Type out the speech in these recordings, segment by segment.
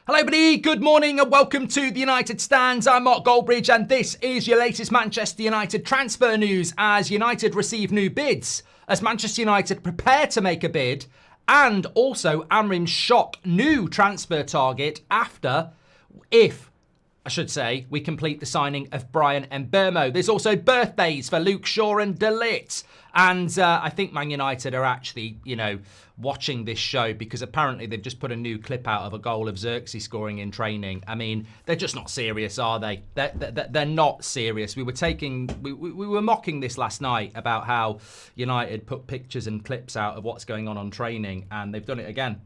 Hello everybody, good morning and welcome to the United Stands. I'm Mark Goldbridge and this is your latest Manchester United transfer news as United receive new bids, as Manchester United prepare to make a bid, and also Amorim's shock new transfer target after, we complete the signing of Bryan Mbeumo. There's also birthdays for Luke Shaw and De Ligt. And I think Man United are actually, watching this show because apparently they've just put a new clip out of a goal of Xerxes scoring in training. I mean, they're just not serious, are they? They're not serious. We were mocking this last night about how United put pictures and clips out of what's going on training, and they've done it again,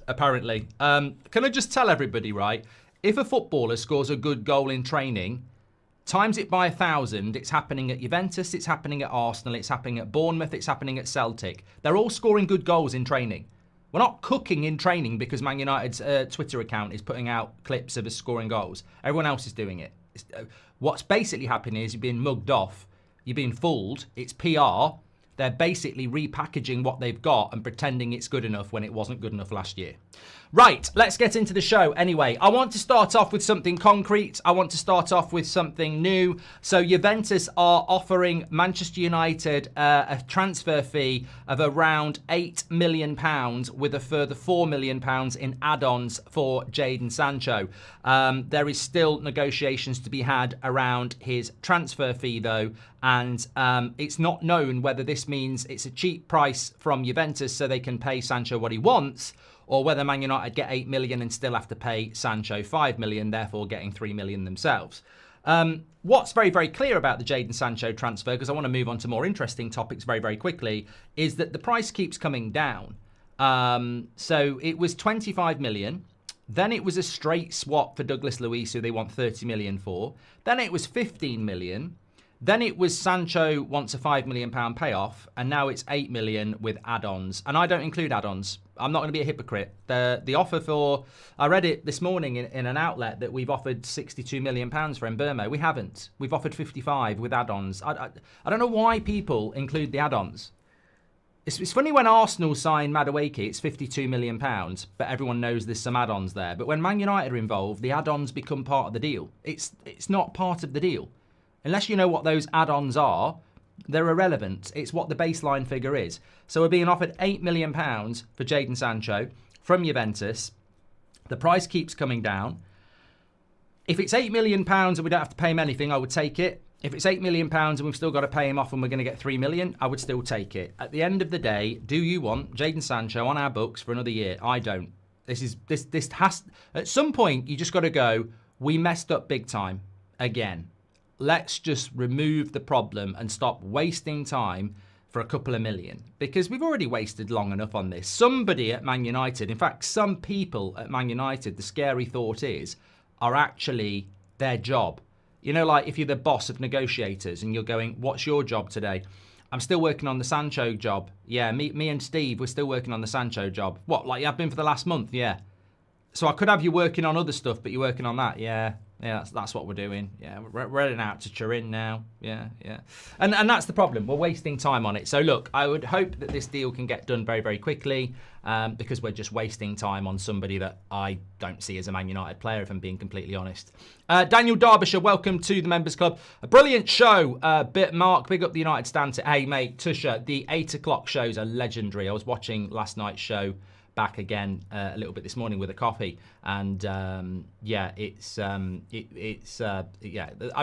apparently. Can I just tell everybody, right? If a footballer scores a good goal in training, times it by 1,000, it's happening at Juventus, it's happening at Arsenal, it's happening at Bournemouth, it's happening at Celtic. They're all scoring good goals in training. We're not cooking in training because Man United's Twitter account is putting out clips of us scoring goals. Everyone else is doing it. What's basically happening is you're being mugged off, you're being fooled, it's PR. They're basically repackaging what they've got and pretending it's good enough when it wasn't good enough last year. Right, let's get into the show anyway. I want to start off with something concrete. I want to start off with something new. So Juventus are offering Manchester United a transfer fee of around £8 million with a further £4 million in add-ons for Jadon Sancho. There is still negotiations to be had around his transfer fee though, and it's not known whether this means it's a cheap price from Juventus so they can pay Sancho what he wants, or whether Man United get 8 million and still have to pay Sancho 5 million, therefore getting 3 million themselves. What's very, very clear about the Jadon Sancho transfer, because I want to move on to more interesting topics very, very quickly, is that the price keeps coming down. So it was 25 million. Then it was a straight swap for Douglas Luiz, who they want 30 million for. Then it was 15 million. Then it was Sancho wants a £5 million payoff, and now it's 8 million with add-ons. And I don't include add-ons. I'm not going to be a hypocrite. The offer for, I read it this morning in an outlet that we've offered £62 million for Mbeumo. We haven't. We've offered 55 with add-ons. I don't know why people include the add-ons. It's funny when Arsenal sign Madueke, it's £52 million, but everyone knows there's some add-ons there. But when Man United are involved, the add-ons become part of the deal. It's not part of the deal. Unless you know what those add-ons are, they're irrelevant. It's what the baseline figure is. So we're being offered £8 million for Jadon Sancho from Juventus. The price keeps coming down. If it's £8 million and we don't have to pay him anything, I would take it. If it's £8 million and we've still got to pay him off and we're going to get 3 million, I would still take it. At the end of the day, do you want Jadon Sancho on our books for another year? I don't. This has, at some point, you just got to go, we messed up big time again. Let's just remove the problem and stop wasting time for a couple of million, because we've already wasted long enough on this. Somebody at Man United, in fact, some people at Man United, the scary thought is, are actually their job. You know, like if you're the boss of negotiators and you're going, what's your job today? I'm still working on the Sancho job. Yeah, me and Steve, we're still working on the Sancho job. What, like you have been for the last month? Yeah. So I could have you working on other stuff, but you're working on that? Yeah. Yeah, that's what we're doing. Yeah, we're heading out to Turin now. Yeah. And that's the problem. We're wasting time on it. So look, I would hope that this deal can get done very, very quickly because we're just wasting time on somebody that I don't see as a Man United player, if I'm being completely honest. Daniel Derbyshire, welcome to the Members Club. A brilliant show. Mark, big up the United Stand. Hey, mate, Tusha, the 8 o'clock shows are legendary. I was watching last night's show back again a little bit this morning with a coffee, and I'm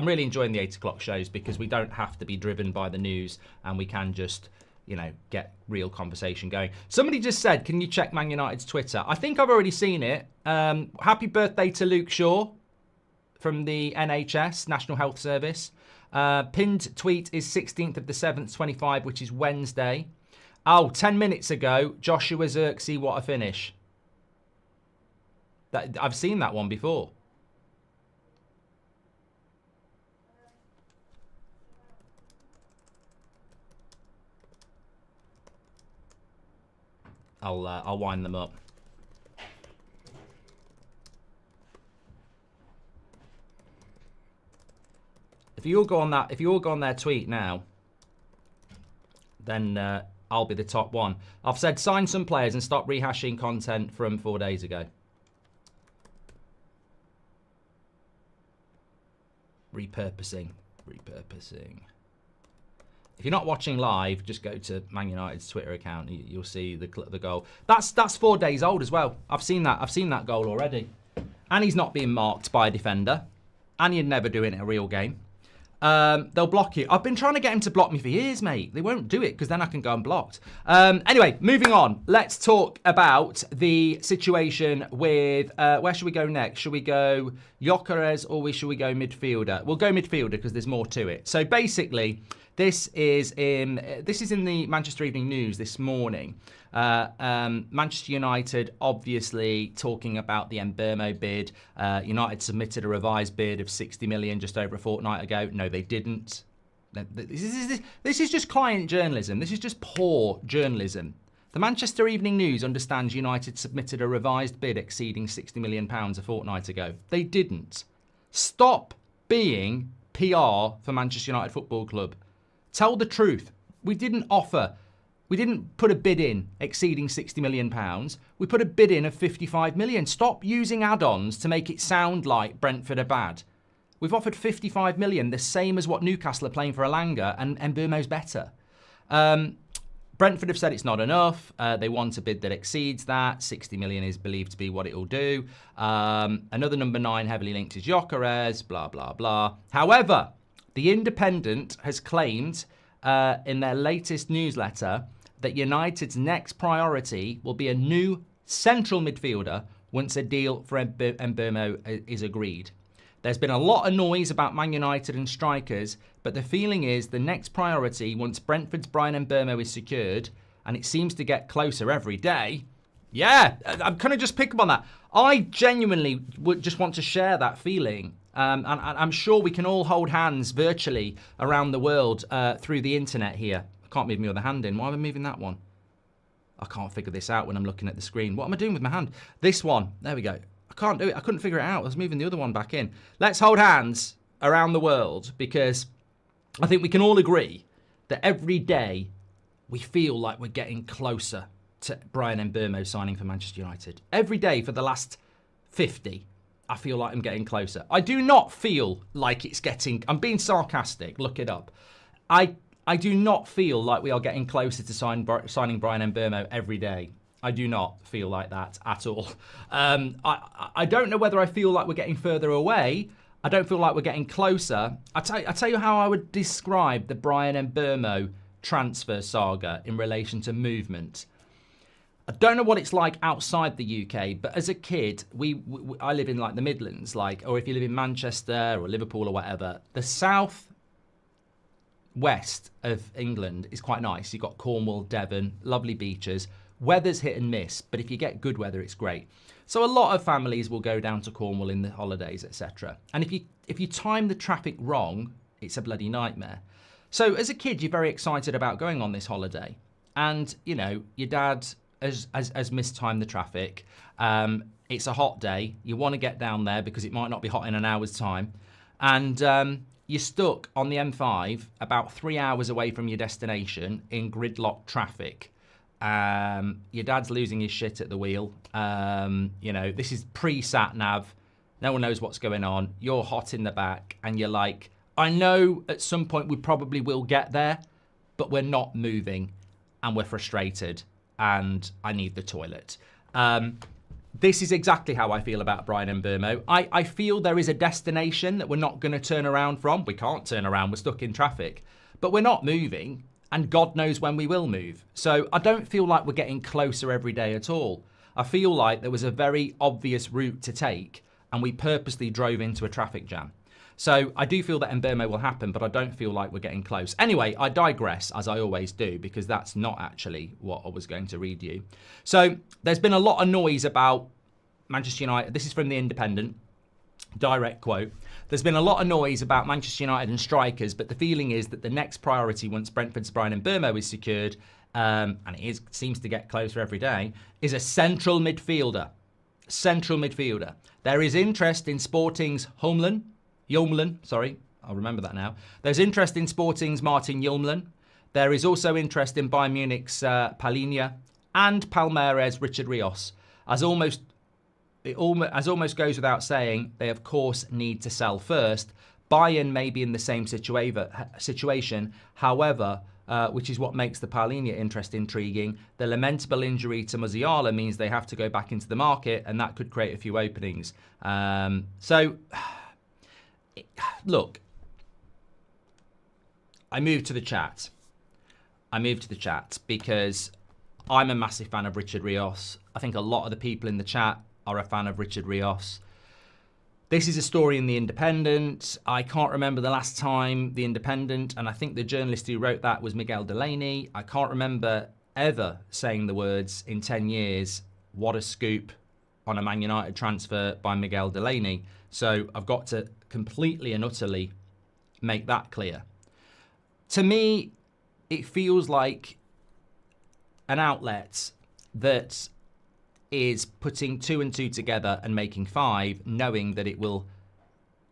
really enjoying the 8 o'clock shows because we don't have to be driven by the news and we can just get real conversation going. Somebody just said, can you check Man United's Twitter? I think I've already seen it. Happy birthday to Luke Shaw from the NHS, National Health Service. Pinned tweet is 16th of the 7th, 25, which is Wednesday. Oh, 10 minutes ago, Joshua Xerxes, what a finish. I've seen that one before. I'll wind them up. If you all go on their tweet now, then I'll be the top one. I've said sign some players and stop rehashing content from 4 days ago. repurposing. If you're not watching live, just go to Man United's Twitter account. You'll see the goal. That's 4 days old as well. I've seen that goal already. And he's not being marked by a defender. And you'd never do it in a real game. They'll block you. I've been trying to get him to block me for years, mate. They won't do it because then I can go unblocked. Anyway, moving on. Let's talk about the situation with... where should we go next? Should we go Gyokeres or should we go midfielder? We'll go midfielder because there's more to it. So basically... This is in the Manchester Evening News this morning. Manchester United obviously talking about the Mbeumo bid. United submitted a revised bid of 60 million just over a fortnight ago. No, they didn't. This is just client journalism. This is just poor journalism. The Manchester Evening News understands United submitted a revised bid exceeding £60 million a fortnight ago. They didn't. Stop being PR for Manchester United Football Club. Tell the truth. We didn't put a bid in exceeding £60 million. We put a bid in of 55 million. Stop using add-ons to make it sound like Brentford are bad. We've offered 55 million, the same as what Newcastle are playing for Elanga, and Mbeumo's better. Brentford have said it's not enough. They want a bid that exceeds that. 60 million is believed to be what it will do. Another number 9 heavily linked is Gyokeres, blah, blah, blah. However, The Independent has claimed in their latest newsletter that United's next priority will be a new central midfielder once a deal for Mbeumo is agreed. There's been a lot of noise about Man United and strikers, but the feeling is the next priority once Brentford's Bryan Mbeumo is secured, and it seems to get closer every day. Yeah, I'm kind of just pick up on that. I genuinely would just want to share that feeling. And I'm sure we can all hold hands virtually around the world through the internet here. I can't move my other hand in. Why am I moving that one? I can't figure this out when I'm looking at the screen. What am I doing with my hand? This one. There we go. I can't do it. I couldn't figure it out. I was moving the other one back in. Let's hold hands around the world because I think we can all agree that every day we feel like we're getting closer to Bryan Mbeumo signing for Manchester United. Every day for the last 50, I feel like I'm getting closer. I do not feel like it's getting... I'm being sarcastic. Look it up. I do not feel like we are getting closer to signing Bryan Mbeumo every day. I do not feel like that at all. I don't know whether I feel like we're getting further away. I don't feel like we're getting closer. I tell you how I would describe the Bryan Mbeumo transfer saga in relation to movement. I don't know what it's like outside the UK, but as a kid, I live in like the Midlands, or if you live in Manchester or Liverpool or whatever, the south west of England is quite nice. You've got Cornwall, Devon, lovely beaches. Weather's hit and miss, but if you get good weather, it's great. So a lot of families will go down to Cornwall in the holidays, etc. And if you time the traffic wrong, it's a bloody nightmare. So as a kid, you're very excited about going on this holiday, and you know your dad has mistimed the traffic. It's a hot day. You want to get down there because it might not be hot in an hour's time, and you're stuck on the M5 about 3 hours away from your destination in gridlock traffic. Your dad's losing his shit at the wheel. This is pre-sat nav. No one knows what's going on. You're hot in the back and you're like, I know at some point we probably will get there, but we're not moving and we're frustrated and I need the toilet. This is exactly how I feel about Bryan Mbeumo. I feel there is a destination that we're not going to turn around from. We can't turn around. We're stuck in traffic. But we're not moving, and God knows when we will move. So I don't feel like we're getting closer every day at all. I feel like there was a very obvious route to take, and we purposely drove into a traffic jam. So I do feel that Mbeumo will happen, but I don't feel like we're getting close. Anyway, I digress, as I always do, because that's not actually what I was going to read you. So there's been a lot of noise about Manchester United. This is from The Independent, direct quote. There's been a lot of noise about Manchester United and strikers, but the feeling is that the next priority once Brentford's Bryan Mbeumo is secured, and it seems to get closer every day, is a central midfielder. Central midfielder. There is interest in Sporting's Yulmlen, sorry, I'll remember that now. There's interest in Sporting's Martin Yulmlen. There is also interest in Bayern Munich's Palhinha and Palmeiras' Richard Rios. As almost goes without saying, they of course need to sell first, Bayern may be in the same situation. However, which is what makes the Palhinha interest intriguing. The lamentable injury to Musiala means they have to go back into the market, and that could create a few openings. So, look, I moved to the chat. Because I'm a massive fan of Richard Rios. I think a lot of the people in the chat are a fan of Richard Rios. This is a story in The Independent. I can't remember the last time The Independent, and I think the journalist who wrote that was Miguel Delaney. I can't remember ever saying the words in 10 years, what a scoop on a Man United transfer by Miguel Delaney. So I've got to completely and utterly make that clear. To me, it feels like an outlet that is putting 2 and 2 together and making 5, knowing that it will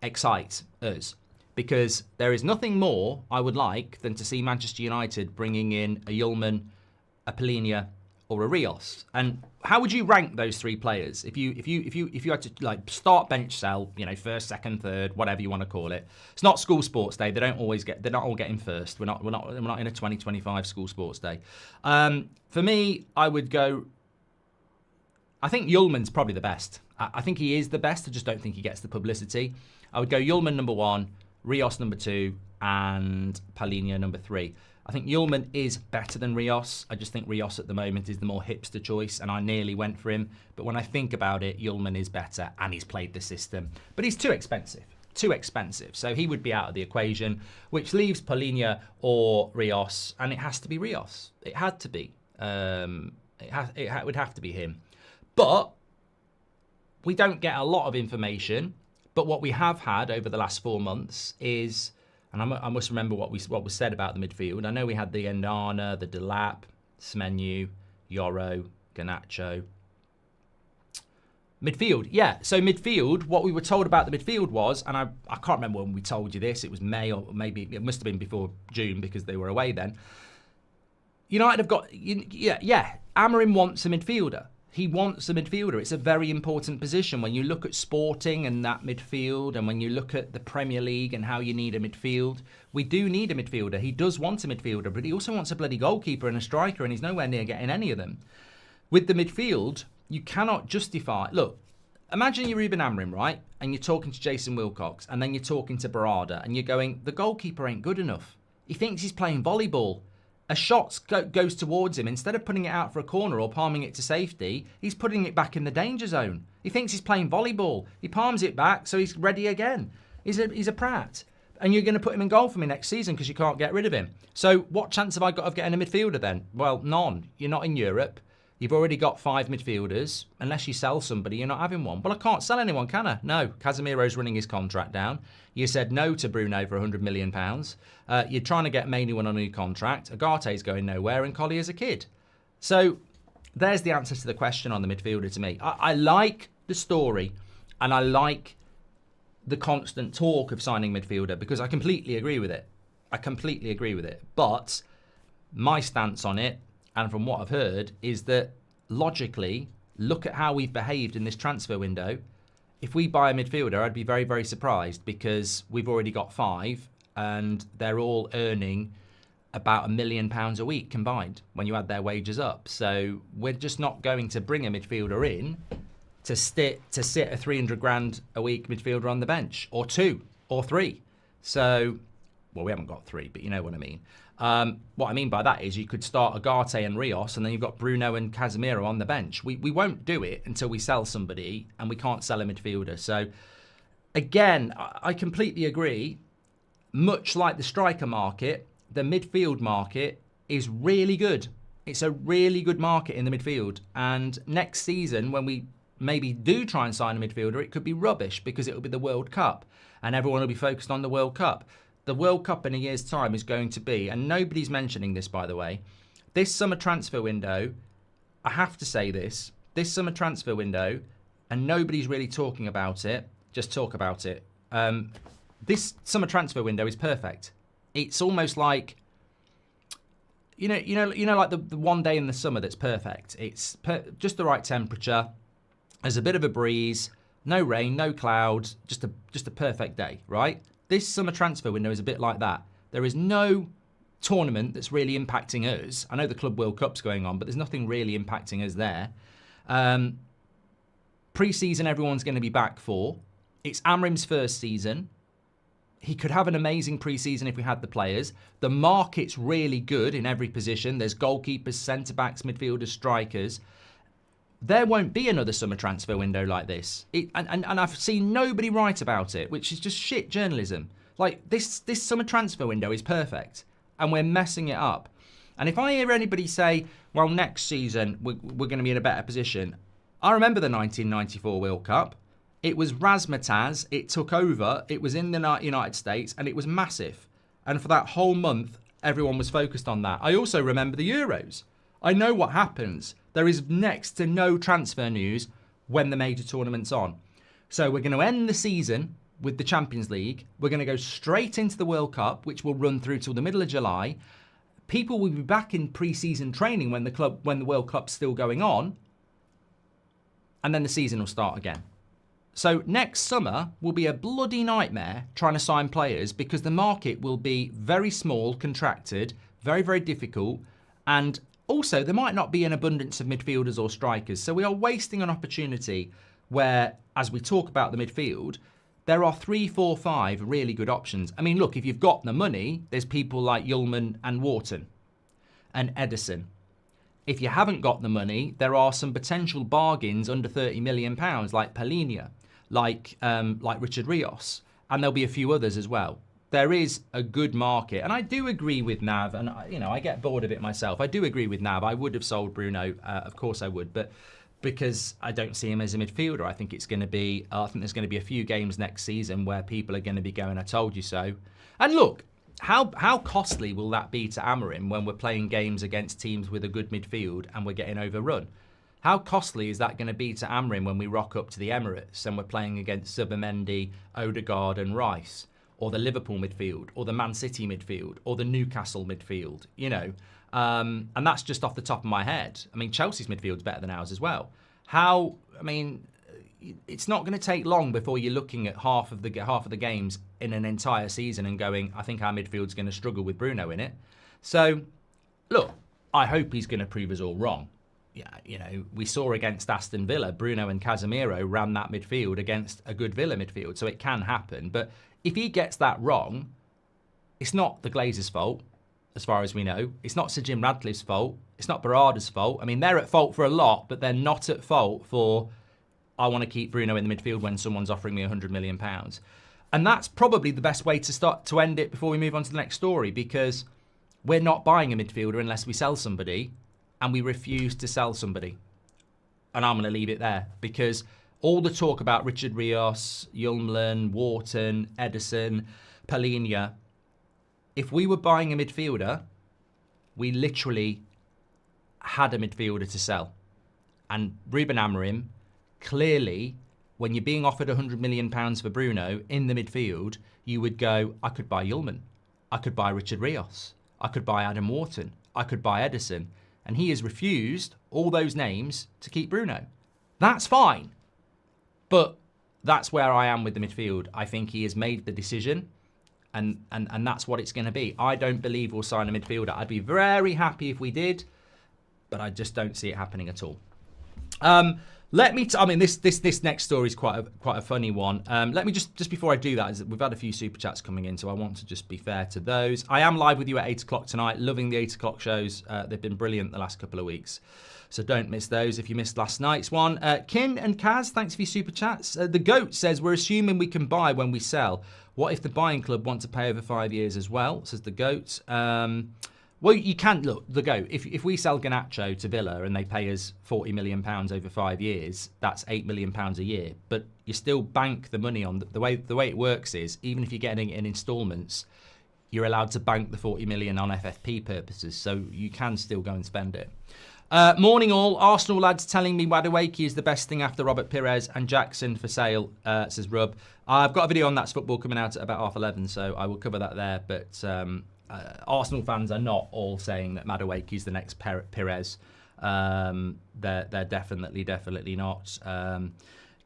excite us. Because there is nothing more I would like than to see Manchester United bringing in a Yulman, a Palhinha, or a Rios. And how would you rank those 3 players if you had to like start, bench, sell, first, second, third, whatever you want to call it? It's not school sports day. They're not all getting first. We're not in a 2025 school sports day. For me, I would go. I think Yulman's probably the best. I think he is the best. I just don't think he gets the publicity. I would go Yulman number 1, Rios number 2, and Palhinha number 3. I think Yulman is better than Rios. I just think Rios at the moment is the more hipster choice, and I nearly went for him. But when I think about it, Yulman is better, and he's played the system. But he's too expensive. So he would be out of the equation, which leaves Palhinha or Rios, and it has to be Rios. It had to be. It would have to be him. But we don't get a lot of information. But what we have had over the last 4 months is, and I must remember what was said about the midfield. I know we had the Onana, the Delap, Smenu, Yoro, Garnacho. Midfield, yeah. So midfield, what we were told about the midfield was, and I can't remember when we told you this. It was May, or maybe it must have been before June because they were away then. United have got, Amorim wants a midfielder. He wants a midfielder. It's a very important position when you look at Sporting and that midfield, and when you look at the Premier League and how you need a midfield. We do need a midfielder. He does want a midfielder, but he also wants a bloody goalkeeper and a striker, and he's nowhere near getting any of them. With the midfield, you cannot justify. Look, imagine you're Ruben Amorim, right? And you're talking to Jason Wilcox, and then you're talking to Barada, and you're going, the goalkeeper ain't good enough. He thinks he's playing volleyball. A shot goes towards him. Instead of putting it out for a corner or palming it to safety, he's putting it back in the danger zone. He thinks he's playing volleyball. He palms it back so he's ready again. He's a prat. And you're going to put him in goal for me next season because you can't get rid of him. So what chance have I got of getting a midfielder then? Well, none. You're not in Europe. You've already got 5 midfielders. Unless you sell somebody, you're not having one. Well, I can't sell anyone, can I? No. Casemiro's running his contract down. You said no to Bruno for £100 million. You're trying to get Manuel on a new contract. Agate's going nowhere, and Collier's a kid. So there's the answer to the question on the midfielder to me. I like the story, and I like the constant talk of signing midfielder because I completely agree with it. But my stance on it, and from what I've heard, is that logically, look at how we've behaved in this transfer window. If we buy a midfielder, I'd be very, very surprised because we've already got 5 and they're all earning about £1 million a week combined when you add their wages up. So we're just not going to bring a midfielder in to sit a 300 grand a week midfielder on the bench, or 2 or 3. So, well, we haven't got 3, but you know what I mean. What I mean by that is you could start Agate and Rios, and then you've got Bruno and Casemiro on the bench. We won't do it until we sell somebody, and we can't sell a midfielder. So, again, I completely agree. Much like the striker market, the midfield market is really good. It's a really good market in the midfield. And next season, when we maybe do try and sign a midfielder, it could be rubbish because it will be the World Cup, and everyone will be focused on the World Cup. The World Cup in a year's time is going to be, and nobody's mentioning this, by the way, this summer transfer window, I have to say this summer transfer window, and nobody's really talking about it, just talk about it. This summer transfer window is perfect. It's almost like, you know, like the one day in the summer that's perfect. It's just the right temperature. There's a bit of a breeze, no rain, no clouds, just a perfect day, right? This summer transfer window is a bit like that. There is no tournament that's really impacting us. I know the Club World Cup's going on, but there's nothing really impacting us there. Pre-season, everyone's going to be back for. It's Amorim's first season. He could have an amazing pre-season if we had the players. The market's really good in every position. There's goalkeepers, centre-backs, midfielders, strikers. There won't be another summer transfer window like this. And I've seen nobody write about it, which is just shit journalism. Like, this summer transfer window is perfect, and we're messing it up. And if I hear anybody say, well, next season we're going to be in a better position, I remember the 1994 World Cup. It was razzmatazz, it took over, it was in the United States, and it was massive. And for that whole month, everyone was focused on that. I also remember the Euros. I know what happens. There is next to no transfer news when the major tournament's on. So we're going to end the season with the Champions League. We're going to go straight into the World Cup, which will run through till the middle of July. People will be back in pre-season training when the World Cup's still going on. And then the season will start again. So next summer will be a bloody nightmare trying to sign players because the market will be very small, contracted, very, very difficult. And also, there might not be an abundance of midfielders or strikers. So we are wasting an opportunity where, as we talk about the midfield, there are 3, 4, 5 really good options. I mean, look, if you've got the money, there's people like Yulman and Wharton and Edison. If you haven't got the money, there are some potential bargains under £30 million, like Polinia, like Richard Rios, and there'll be a few others as well. There is a good market, and I do agree with Nav, and I get bored of it myself. I do agree with Nav. I would have sold Bruno, of course I would, but because I don't see him as a midfielder, I think there's going to be a few games next season where people are going to be going, "I told you so." And look, how costly will that be to Amorim when we're playing games against teams with a good midfield and we're getting overrun? How costly is that going to be to Amorim when we rock up to the Emirates and we're playing against Subamendi, Odegaard and Rice, or the Liverpool midfield, or the Man City midfield, or the Newcastle midfield, and that's just off the top of my head. I mean, Chelsea's midfield's better than ours as well. It's not going to take long before you're looking at half of the games in an entire season and going, I think our midfield's going to struggle with Bruno in it. So, look, I hope he's going to prove us all wrong. Yeah, we saw against Aston Villa, Bruno and Casemiro ran that midfield against a good Villa midfield, so it can happen. But if he gets that wrong, it's not the Glazers' fault, as far as we know. It's not Sir Jim Radcliffe's fault. It's not Barada's fault. I mean, they're at fault for a lot, but they're not at fault for, I want to keep Bruno in the midfield when someone's offering me £100 million. And that's probably the best way to end it before we move on to the next story, because we're not buying a midfielder unless we sell somebody, and we refuse to sell somebody. And I'm going to leave it there, because all the talk about Richard Rios, Yulman, Wharton, Edison, Polinia, if we were buying a midfielder, we literally had a midfielder to sell. And Ruben Amorim, clearly, when you're being offered £100 million for Bruno in the midfield, you would go, I could buy Yulman, I could buy Richard Rios, I could buy Adam Wharton, I could buy Edison. And he has refused all those names to keep Bruno. That's fine. But that's where I am with the midfield. I think he has made the decision, and that's what it's going to be. I don't believe we'll sign a midfielder. I'd be very happy if we did, but I just don't see it happening at all. This next story is quite a funny one. Let me just before I do that, we've had a few super chats coming in, so I want to just be fair to those. I am live with you at 8 o'clock tonight. Loving the 8 o'clock shows. They've been brilliant the last couple of weeks, so don't miss those if you missed last night's one. Kin and Kaz, thanks for your super chats. The Goat says, we're assuming we can buy when we sell. What if the buying club want to pay over 5 years as well, says the Goat. Well, you can't look, the Goat. If we sell Garnacho to Villa and they pay us £40 million over 5 years, that's £8 million a year. But you still bank the money on the way it works is, even if you're getting it in instalments, you're allowed to bank the 40 million on FFP purposes, so you can still go and spend it. Morning all. Arsenal lads telling me Madueke is the best thing after Robert Pires and Jackson for sale, says Rub. I've got a video on That's Football coming out at about 11:30, so I will cover that there. But Arsenal fans are not all saying that Madueke is the next Pires. They're definitely not.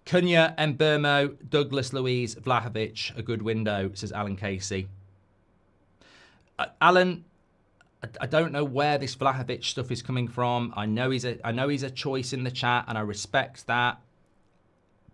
Cunha, Mbeumo, Douglas Luiz, Vlahovic, a good window, says Alan Casey. Alan, I don't know where this Vlahovic stuff is coming from. I know he's a choice in the chat, and I respect that.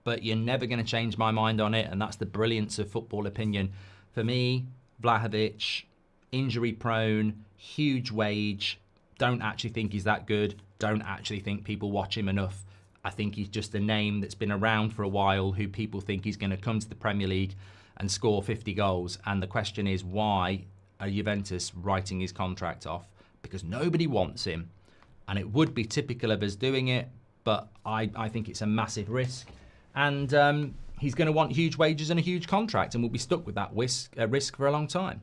But you're never going to change my mind on it, and that's the brilliance of football opinion. For me, Vlahovic, injury prone, huge wage. Don't actually think he's that good. Don't actually think people watch him enough. I think he's just a name that's been around for a while who people think he's going to come to the Premier League and score 50 goals. And the question is, why are Juventus writing his contract off? Because nobody wants him. And it would be typical of us doing it, but I think it's a massive risk. And he's going to want huge wages and a huge contract, and we'll be stuck with that risk for a long time.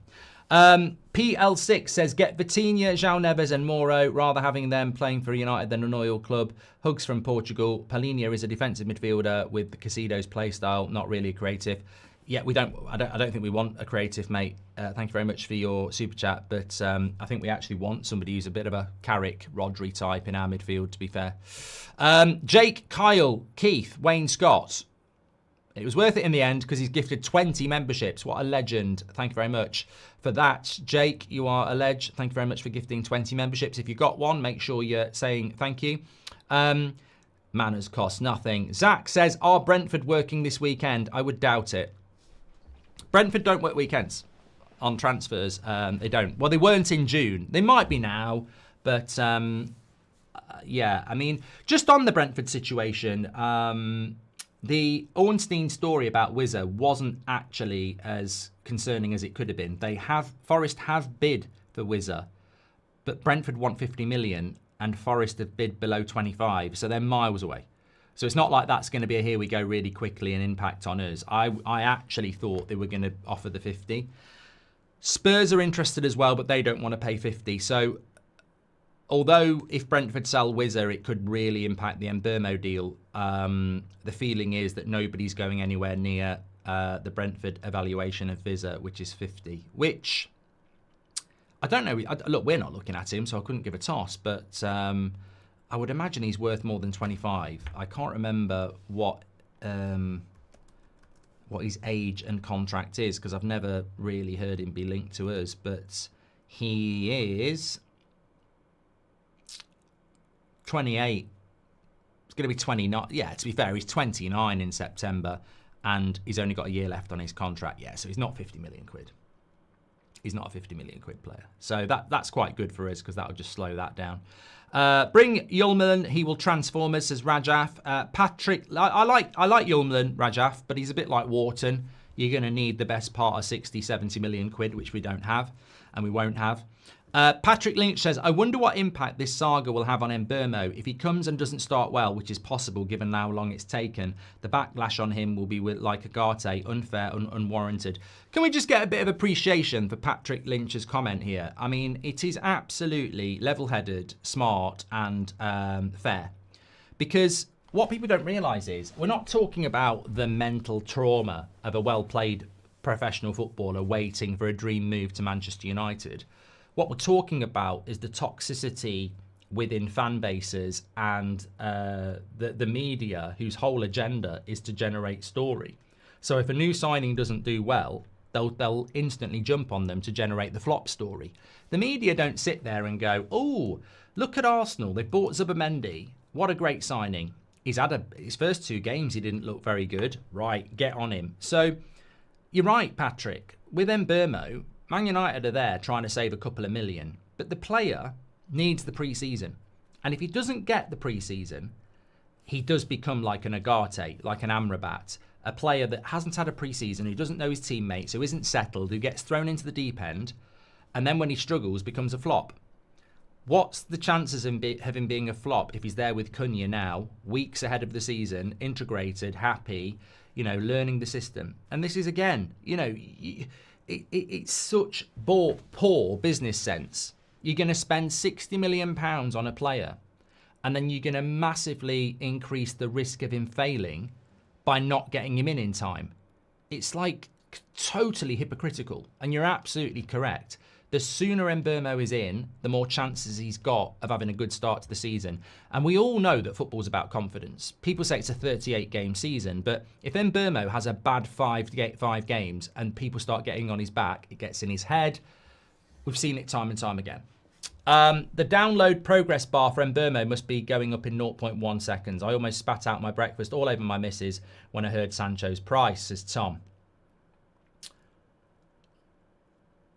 PL6 says, get Vitinha, João Neves and Moro, rather having them playing for United than an oil club. Hugs from Portugal. Palhinha is a defensive midfielder with the Casido's play style, not really creative. Yeah, I don't think we want a creative, mate. Thank you very much for your super chat, but I think we actually want somebody who's a bit of a Carrick, Rodri type in our midfield, to be fair. Jake, Kyle, Keith, Wayne Scott. It was worth it in the end because he's gifted 20 memberships. What a legend. Thank you very much for that. Jake, you are a ledge. Thank you very much for gifting 20 memberships. If you got one, make sure you're saying thank you. Manners cost nothing. Zach says, are Brentford working this weekend? I would doubt it. Brentford don't work weekends on transfers. They don't. Well, they weren't in June. They might be now, but yeah. I mean, just on the Brentford situation, the Ornstein story about Wizza wasn't actually as concerning as it could have been. Forest have bid for Wizza, but Brentford want 50 million and Forest have bid below 25, so they're miles away. So it's not like that's going to be a here we go really quickly and impact on us. I actually thought they were going to offer the 50. Spurs are interested as well, but they don't want to pay 50. So although if Brentford sell Wizza, it could really impact the Mbeumo deal, the feeling is that nobody's going anywhere near the Brentford evaluation of Wizza, which is 50, which I don't know. Look, we're not looking at him, so I couldn't give a toss, but I would imagine he's worth more than 25. I can't remember what his age and contract is because I've never really heard him be linked to us, but he is 28. It's going to be 29. Yeah, to be fair, he's 29 in September and he's only got a year left on his contract. Yeah, so he's not 50 million quid. He's not a 50 million quid player. So that's quite good for us because that'll just slow that down. Bring Yulman, he will transform us, says Rajaf. Patrick, I like Yulman, Rajaf, but he's a bit like Wharton. You're going to need the best part of 60, 70 million quid, which we don't have and we won't have. Patrick Lynch says, I wonder what impact this saga will have on Mbeumo. If he comes and doesn't start well, which is possible given how long it's taken, the backlash on him will be like Agate, unfair, unwarranted. Can we just get a bit of appreciation for Patrick Lynch's comment here? I mean, it is absolutely level-headed, smart, and fair. Because what people don't realise is we're not talking about the mental trauma of a well-played professional footballer waiting for a dream move to Manchester United. What we're talking about is the toxicity within fan bases and the media whose whole agenda is to generate story. So if a new signing doesn't do well, they'll instantly jump on them to generate the flop story. The media don't sit there and go, oh, look at Arsenal. They bought Zubimendi. What a great signing. He's had his first 2 games, he didn't look very good. Right, get on him. So you're right, Patrick. With Mbeumo, Man United are there trying to save a couple of million, but the player needs the pre-season. And if he doesn't get the pre-season, he does become like an Agate, like an Amrabat, a player that hasn't had a pre-season, who doesn't know his teammates, who isn't settled, who gets thrown into the deep end, and then when he struggles, becomes a flop. What's the chances of him being a flop if he's there with Cunha now, weeks ahead of the season, integrated, happy, learning the system? And this is, again, it's such poor business sense. You're going to spend £60 million on a player and then you're going to massively increase the risk of him failing by not getting him in time. It's like totally hypocritical, and you're absolutely correct. The sooner Mbeumo is in, the more chances he's got of having a good start to the season. And we all know that football's about confidence. People say it's a 38-game season, but if Mbeumo has a bad five games and people start getting on his back, it gets in his head. We've seen it time and time again. The download progress bar for Mbeumo must be going up in 0.1 seconds. I almost spat out my breakfast all over my missus when I heard Sancho's price, says Tom.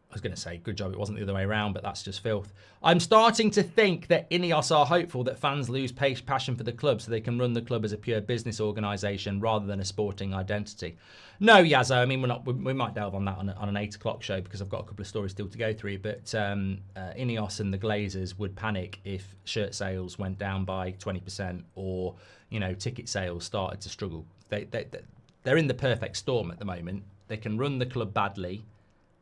I was going to say, good job it wasn't the other way around, but that's just filth. I'm starting to think that Ineos are hopeful that fans lose passion for the club so they can run the club as a pure business organisation rather than a sporting identity. No, Yazzo, I mean, we might delve on that on an 8 o'clock show because I've got a couple of stories still to go through, but Ineos and the Glazers would panic if shirt sales went down by 20% or, you know, ticket sales started to struggle. They're in the perfect storm at the moment. They can run the club badly,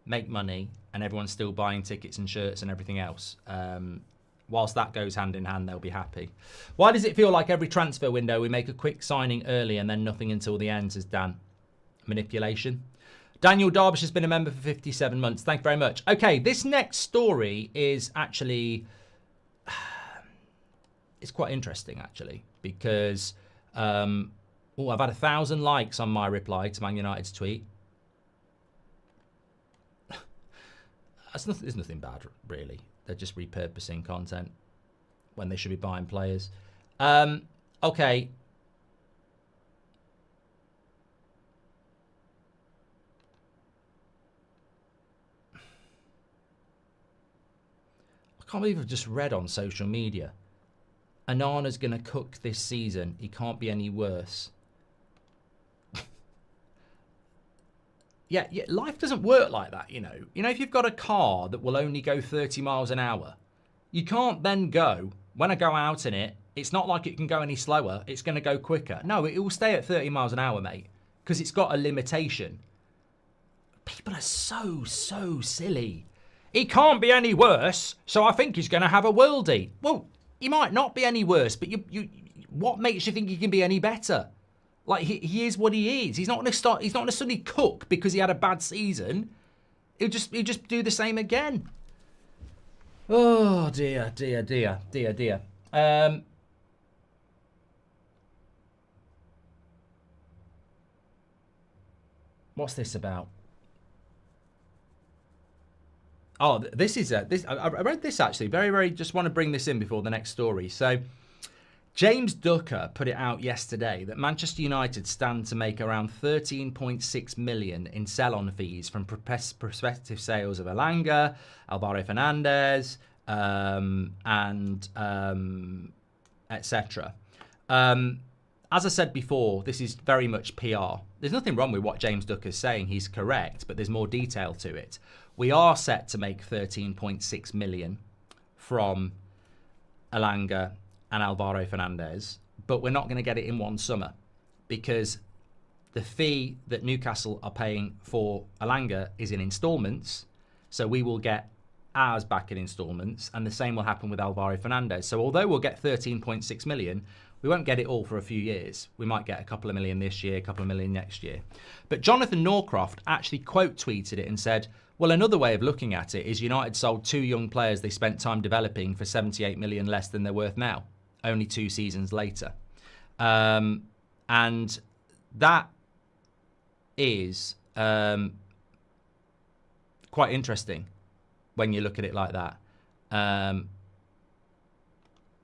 make money, and everyone's still buying tickets and shirts and everything else. Whilst that goes hand in hand, they'll be happy. Why does it feel like every transfer window we make a quick signing early and then nothing until the end, says Dan? Manipulation. Daniel Darbysh has been a member for 57 months. Thank you very much. Okay, this next story is actually... it's quite interesting, actually, because... I've had 1,000 likes on my reply to Man United's tweet. There's nothing bad, really. They're just repurposing content when they should be buying players. Okay. I can't believe I've just read on social media. Onana's going to cook this season. He can't be any worse. Yeah, life doesn't work like that, you know. You know, if you've got a car that will only go 30 miles an hour, you can't then go, when I go out in it, it's not like it can go any slower. It's going to go quicker. No, it will stay at 30 miles an hour, mate, because it's got a limitation. People are so silly. He can't be any worse, so I think he's going to have a worldie. Well, he might not be any worse, but what makes you think he can be any better? Like, he is what he is. He's not going to start. He's not going to suddenly cook because he had a bad season. He'll just do the same again. Oh dear. What's this about? Oh, this is this. I read this actually. Very. Just want to bring this in before the next story. So, James Ducker put it out yesterday that Manchester United stand to make around 13.6 million in sell-on fees from prospective sales of Elanga, Alvaro Fernandez, and etc. As I said before, this is very much PR. There's nothing wrong with what James Ducker's saying. He's correct, but there's more detail to it. We are set to make 13.6 million from Elanga and Alvaro Fernandez, but we're not going to get it in one summer because the fee that Newcastle are paying for Elanga is in instalments, so we will get ours back in instalments, and the same will happen with Alvaro Fernandez. So although we'll get 13.6 million, we won't get it all for a few years. We might get a couple of million this year, a couple of million next year. But Jonathan Norcroft actually quote tweeted it and said, well, another way of looking at it is United sold 2 young players they spent time developing for 78 million less than they're worth now, only 2 seasons later. And that is quite interesting when you look at it like that.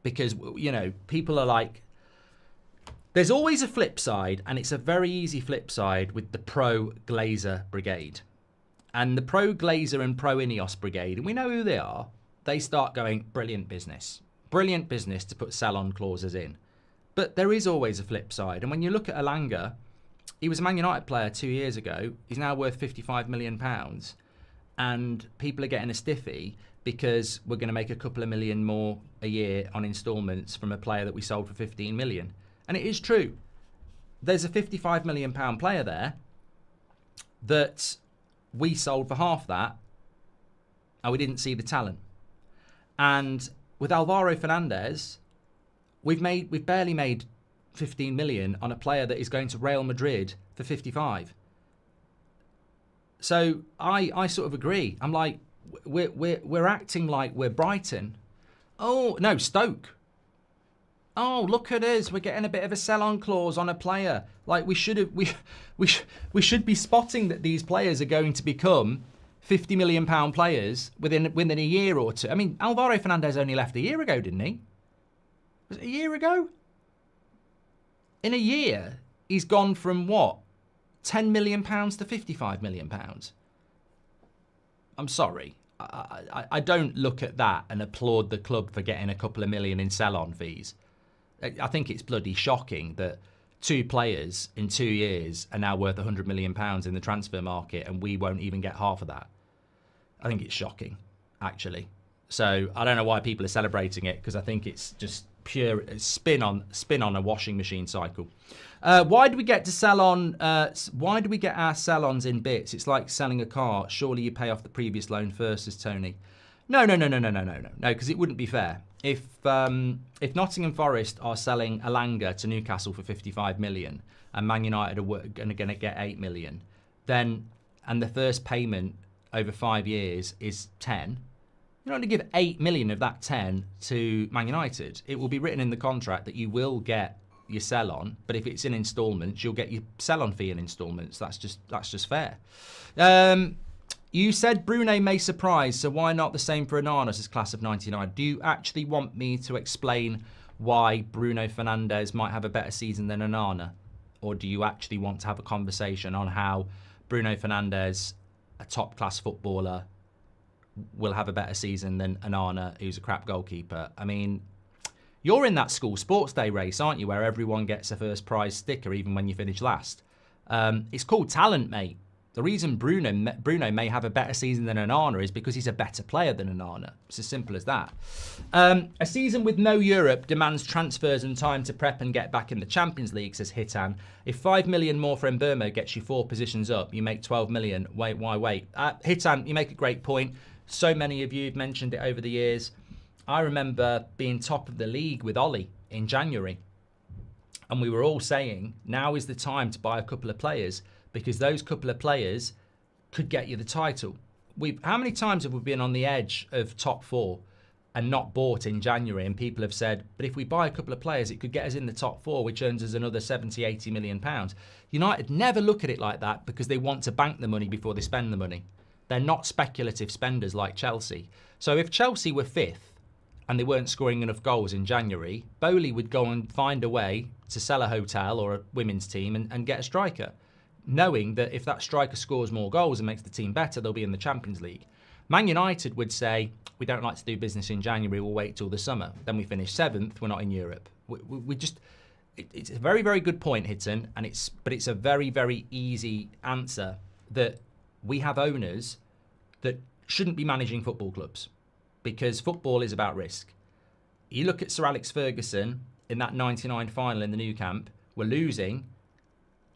Because, you know, people are like, there's always a flip side, and it's a very easy flip side with the pro-Glazer brigade. And the pro-Glazer and pro-Ineos brigade, and we know who they are, they start going, brilliant business. Brilliant business to put sell-on clauses in. But there is always a flip side. And when you look at Elanga, he was a Man United player 2 years ago. He's now worth £55 million. And people are getting a stiffy because we're going to make a couple of million more a year on instalments from a player that we sold for 15 million. And it is true. There's a £55 million player there that we sold for half that, and we didn't see the talent. And with Alvaro Fernandez, we've barely made 15 million on a player that is going to Real Madrid for 55. So I sort of agree. I'm like, we're acting like we're Brighton. Oh no, Stoke. Oh, look at us. We're getting a bit of a sell-on clause on a player. Like we should be spotting that these players are going to become £50 million players within a year or two. I mean, Alvaro Fernandez only left a year ago, didn't he? Was it a year ago? In a year, he's gone from what? £10 million to £55 million. I'm sorry. I don't look at that and applaud the club for getting a couple of million in sell-on fees. I think it's bloody shocking that two players in 2 years are now worth £100 million in the transfer market and we won't even get half of that. I think it's shocking, actually. So I don't know why people are celebrating it, because I think it's just pure spin on a washing machine cycle. Why do we get to sell on? Why do we get our sell-ons in bits? It's like selling a car. Surely you pay off the previous loan first, says Tony. No, because it wouldn't be fair. If Nottingham Forest are selling Alanga to Newcastle for 55 million and Man United are going to get 8 million, then and the first payment over 5 years is 10, you're not going to give 8 million of that 10 to Man United. It will be written in the contract that you will get your sell on, but if it's in instalments, you'll get your sell on fee in instalments. That's just fair. You said Bruno may surprise, so why not the same for Onana as class of 99? Do you actually want me to explain why Bruno Fernandes might have a better season than Onana? Or do you actually want to have a conversation on how Bruno Fernandes, a top-class footballer, will have a better season than Onana, who's a crap goalkeeper? I mean, you're in that school sports day race, aren't you, where everyone gets a first prize sticker even when you finish last? It's called talent, mate. The reason Bruno may have a better season than Onana is because he's a better player than Onana. It's as simple as that. A season with no Europe demands transfers and time to prep and get back in the Champions League, says Hitan. If 5 million more for Mbeumo gets you 4 positions up, you make 12 million. Why wait? Hitan, you make a great point. So many of you have mentioned it over the years. I remember being top of the league with Ollie in January. And we were all saying, now is the time to buy a couple of players, because those couple of players could get you the title. How many times have we been on the edge of top 4 and not bought in January? And people have said, but if we buy a couple of players, it could get us in the top 4, which earns us another 70, 80 million pounds. United never look at it like that because they want to bank the money before they spend the money. They're not speculative spenders like Chelsea. So if Chelsea were 5th and they weren't scoring enough goals in January, Bowley would go and find a way to sell a hotel or a women's team and get a striker, knowing that if that striker scores more goals and makes the team better, they'll be in the Champions League. Man United would say, we don't like to do business in January, we'll wait till the summer. Then we finish 7th, we're not in Europe. It's a very, very good point, Hitton, but it's a very, very easy answer that we have owners that shouldn't be managing football clubs, because football is about risk. You look at Sir Alex Ferguson in that 99 final in the Nou Camp, we're losing,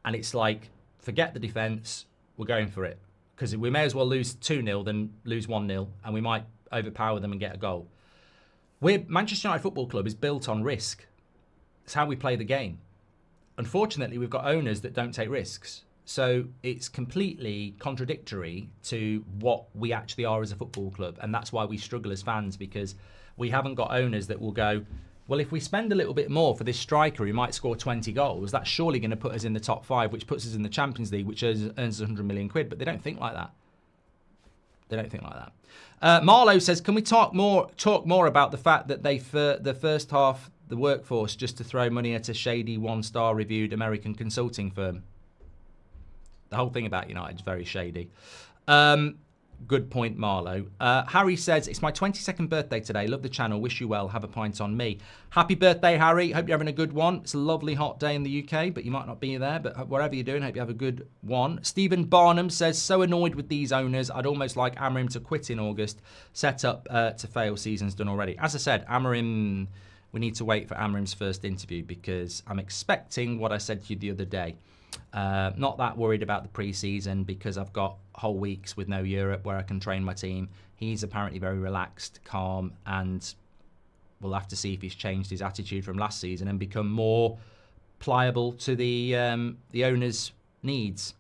and it's like, forget the defence, we're going for it. Because we may as well lose 2-0 than lose 1-0, and we might overpower them and get a goal. Manchester United Football Club is built on risk. It's how we play the game. Unfortunately, we've got owners that don't take risks. So it's completely contradictory to what we actually are as a football club. And that's why we struggle as fans, because we haven't got owners that will go, well, if we spend a little bit more for this striker who might score 20 goals, that's surely going to put us in the top 5, which puts us in the Champions League, which earns 100 million quid. But they don't think like that. They don't think like that. Marlowe says, can we talk more about the fact that they, for the first half, the workforce, just to throw money at a shady 1-star reviewed American consulting firm? The whole thing about United is very shady. Good point, Marlowe. Harry says, it's my 22nd birthday today. Love the channel. Wish you well. Have a pint on me. Happy birthday, Harry. Hope you're having a good one. It's a lovely hot day in the UK, but you might not be there. But whatever you're doing, hope you have a good one. Stephen Barnum says, so annoyed with these owners. I'd almost like Amorim to quit in August. Set up to fail. Season's done already. As I said, Amorim, we need to wait for Amorim's first interview, because I'm expecting what I said to you the other day. Not that worried about the pre-season, because I've got whole weeks with no Europe where I can train my team. He's apparently very relaxed, calm, and we'll have to see if he's changed his attitude from last season and become more pliable to the owner's needs.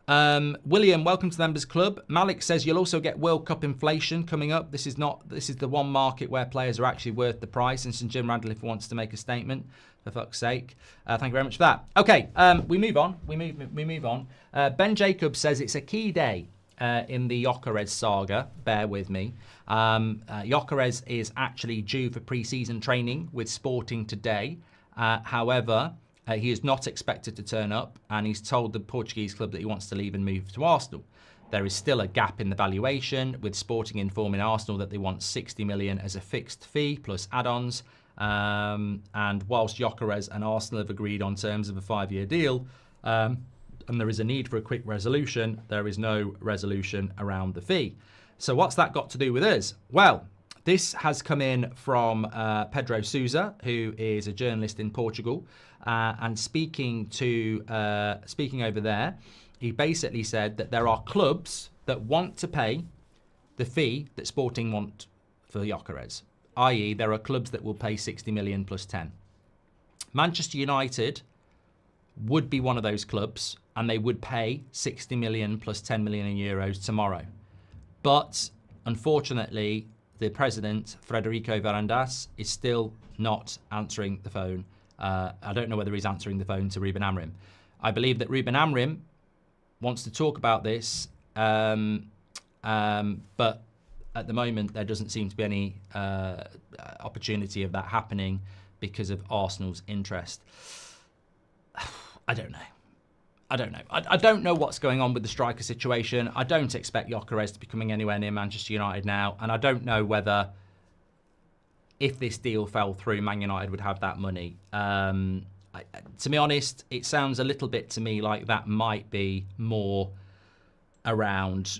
William, welcome to the Members Club. Malik says you'll also get World Cup inflation coming up. This is the one market where players are actually worth the price. And St. Jim Radcliffe wants to make a statement, for fuck's sake. Thank you very much for that. Okay, we move on. We move on. Ben Jacobs says it's a key day in the Gyokeres saga. Bear with me. Gyokeres is actually due for pre-season training with Sporting today. However, he is not expected to turn up, and he's told the Portuguese club that he wants to leave and move to Arsenal. There is still a gap in the valuation, with Sporting informing Arsenal that they want 60 million as a fixed fee plus add-ons. And whilst Gyokeres and Arsenal have agreed on terms of a 5-year deal, and there is a need for a quick resolution, there is no resolution around the fee. So what's that got to do with us? Well, this has come in from Pedro Sousa, who is a journalist in Portugal, and speaking over there, he basically said that there are clubs that want to pay the fee that Sporting want for Gyokeres, i.e. there are clubs that will pay 60 million plus 10. Manchester United would be one of those clubs, and they would pay 60 million plus 10 million in euros tomorrow. But unfortunately, the president, Frederico Varandas, is still not answering the phone. I don't know whether he's answering the phone to Ruben Amorim. I believe that Ruben Amorim wants to talk about this, but at the moment there doesn't seem to be any opportunity of that happening because of Arsenal's interest. I don't know. I don't know what's going on with the striker situation. I don't expect Gyokeres to be coming anywhere near Manchester United now. And I don't know whether, if this deal fell through, Man United would have that money. To be honest, it sounds a little bit to me like that might be more around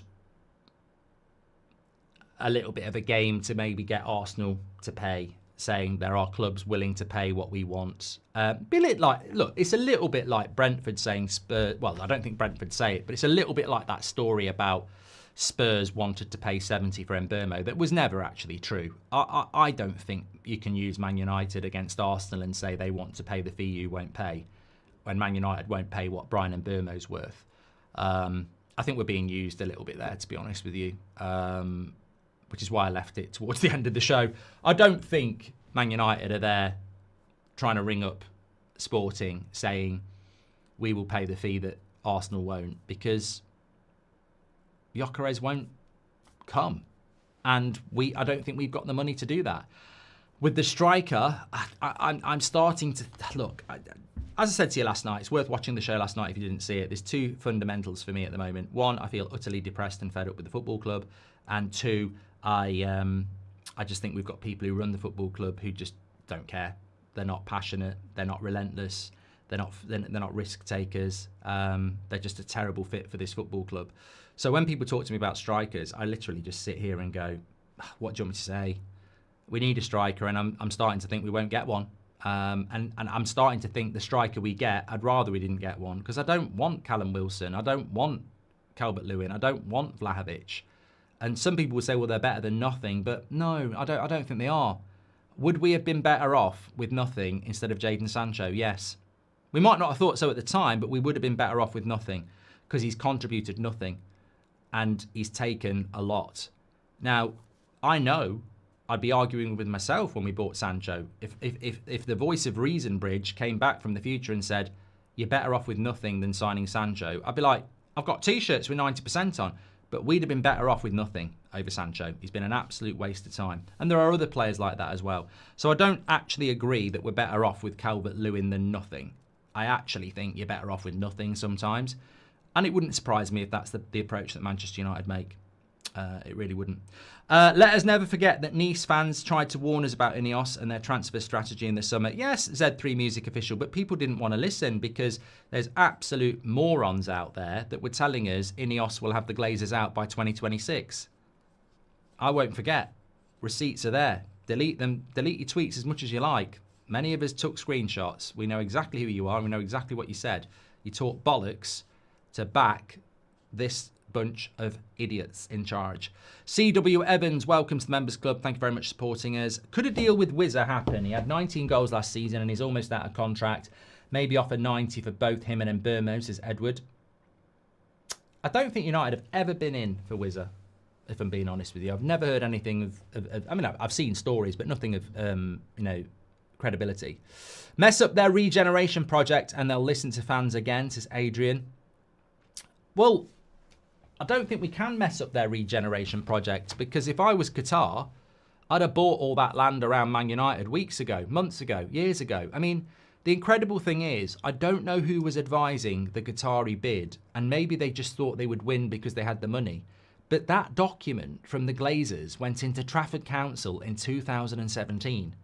a little bit of a game to maybe get Arsenal to pay, saying there are clubs willing to pay what we want. Look, it's a little bit like Brentford saying Spurs. Well, I don't think Brentford say it, but it's a little bit like that story about Spurs wanted to pay 70 for Mbeumo. That was never actually true. I don't think you can use Man United against Arsenal and say they want to pay the fee you won't pay, when Man United won't pay what Brian Mbeumo's worth. I think we're being used a little bit there, to be honest with you. Which is why I left it towards the end of the show. I don't think Man United are there trying to ring up Sporting saying we will pay the fee that Arsenal won't, because Gyokeres won't come. And I don't think we've got the money to do that. With the striker, I'm starting to... Look, as I said to you last night, it's worth watching the show last night if you didn't see it. There's two fundamentals for me at the moment. One, I feel utterly depressed and fed up with the football club. And two, I just think we've got people who run the football club who just don't care. They're not passionate. They're not relentless. They're not risk takers. They're just a terrible fit for this football club. So when people talk to me about strikers, I literally just sit here and go, "What do you want me to say? We need a striker," and I'm starting to think we won't get one. And I'm starting to think the striker we get, I'd rather we didn't get one, because I don't want Callum Wilson. I don't want Calvert-Lewin. I don't want Vlahovic. And some people will say, well, they're better than nothing. But no, I don't think they are. Would we have been better off with nothing instead of Jadon Sancho? Yes. We might not have thought so at the time, but we would have been better off with nothing, because he's contributed nothing and he's taken a lot. Now, I know I'd be arguing with myself when we bought Sancho. If the voice of reason bridge came back from the future and said, you're better off with nothing than signing Sancho, I'd be like, I've got T-shirts with 90% on. But we'd have been better off with nothing over Sancho. He's been an absolute waste of time. And there are other players like that as well. So I don't actually agree that we're better off with Calvert-Lewin than nothing. I actually think you're better off with nothing sometimes. And it wouldn't surprise me if that's the approach that Manchester United make. It really wouldn't. Let us never forget that Nice fans tried to warn us about Ineos and their transfer strategy in the summer. Yes, Z3 Music official, but people didn't want to listen because there's absolute morons out there that were telling us Ineos will have the Glazers out by 2026. I won't forget. Receipts are there. Delete them. Delete your tweets as much as you like. Many of us took screenshots. We know exactly who you are. We know exactly what you said. You talk bollocks to back this bunch of idiots in charge. CW Evans, welcome to the Members Club. Thank you very much for supporting us. Could a deal with Wizza happen? He had 19 goals last season and he's almost out of contract. Maybe offer 90 for both him and Mbeumo, says Edward. I don't think United have ever been in for Wizza, if I'm being honest with you. I've never heard anything of I mean, I've seen stories, but nothing of, credibility. Mess up their regeneration project and they'll listen to fans again, says Adrian. Well, I don't think we can mess up their regeneration project, because if I was Qatar, I'd have bought all that land around Man United weeks ago, months ago, years ago. I mean, the incredible thing is, I don't know who was advising the Qatari bid, and maybe they just thought they would win because they had the money. But that document from the Glazers went into Trafford Council in 2017,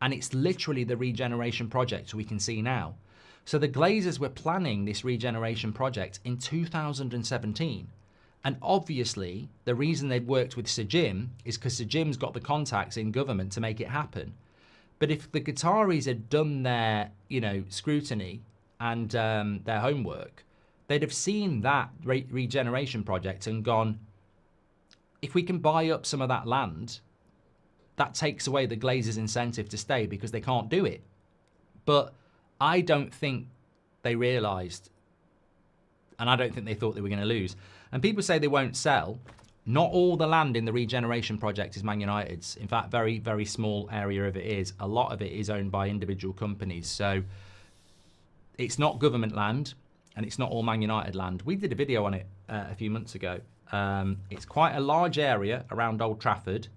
and it's literally the regeneration project we can see now. So the Glazers were planning this regeneration project in 2017. And obviously, the reason they've worked with Sir Jim is because Sir Jim's got the contacts in government to make it happen. But if the Qataris had done their, scrutiny and their homework, they'd have seen that regeneration project and gone, if we can buy up some of that land, that takes away the Glazers' incentive to stay because they can't do it. But I don't think they realised, and I don't think they thought they were going to lose. And people say they won't sell. Not all the land in the regeneration project is Man United's. In fact, very, very small area of it is. A lot of it is owned by individual companies. So it's not government land, and it's not all Man United land. We did a video on it a few months ago. It's quite a large area around Old Trafford.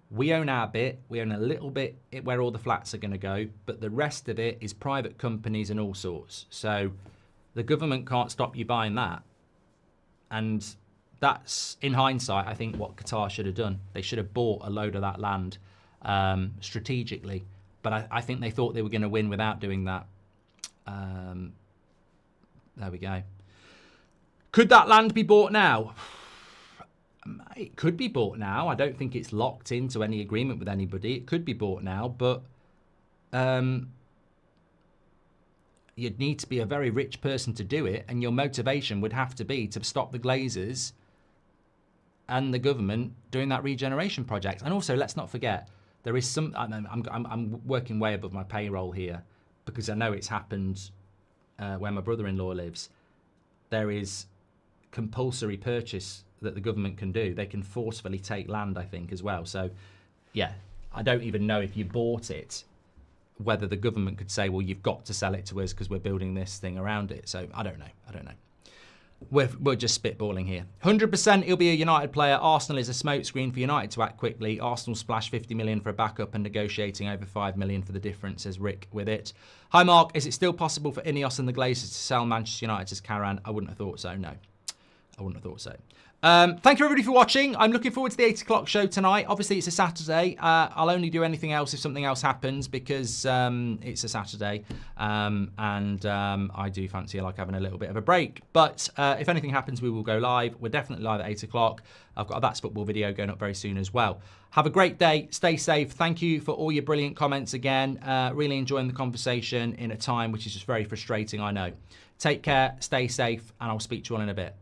We own our bit. We own a little bit where all the flats are going to go. But the rest of it is private companies and all sorts. So the government can't stop you buying that. And that's, in hindsight, I think what Qatar should have done. They should have bought a load of that land strategically. But I think they thought they were going to win without doing that. There we go. Could that land be bought now? It could be bought now. I don't think it's locked into any agreement with anybody. It could be bought now, but you'd need to be a very rich person to do it, and your motivation would have to be to stop the Glazers and the government doing that regeneration project. And also, let's not forget, there is some. I'm working way above my payroll here because I know it's happened where my brother-in-law lives. There is compulsory purchase that the government can do. They can forcefully take land, I think, as well. So, yeah, I don't even know if you bought it, whether the government could say, well, you've got to sell it to us because we're building this thing around it. So I don't know. We're just spitballing here. 100% he'll be a United player. Arsenal is a smokescreen for United to act quickly. Arsenal splash 50 million for a backup and negotiating over 5 million for the difference, says Rick with it. Hi, Mark. Is it still possible for Ineos and the Glazers to sell Manchester United's Karan? I wouldn't have thought so, no. I wouldn't have thought so. Thank you, everybody, for watching. I'm looking forward to the 8 o'clock show tonight. Obviously, it's a Saturday. I'll only do anything else if something else happens because it's a Saturday. I do fancy like having a little bit of a break. But if anything happens, we will go live. We're definitely live at 8 o'clock. I've got a That's Football video going up very soon as well. Have a great day. Stay safe. Thank you for all your brilliant comments again. Really enjoying the conversation in a time which is just very frustrating, I know. Take care, stay safe, and I'll speak to you all in a bit.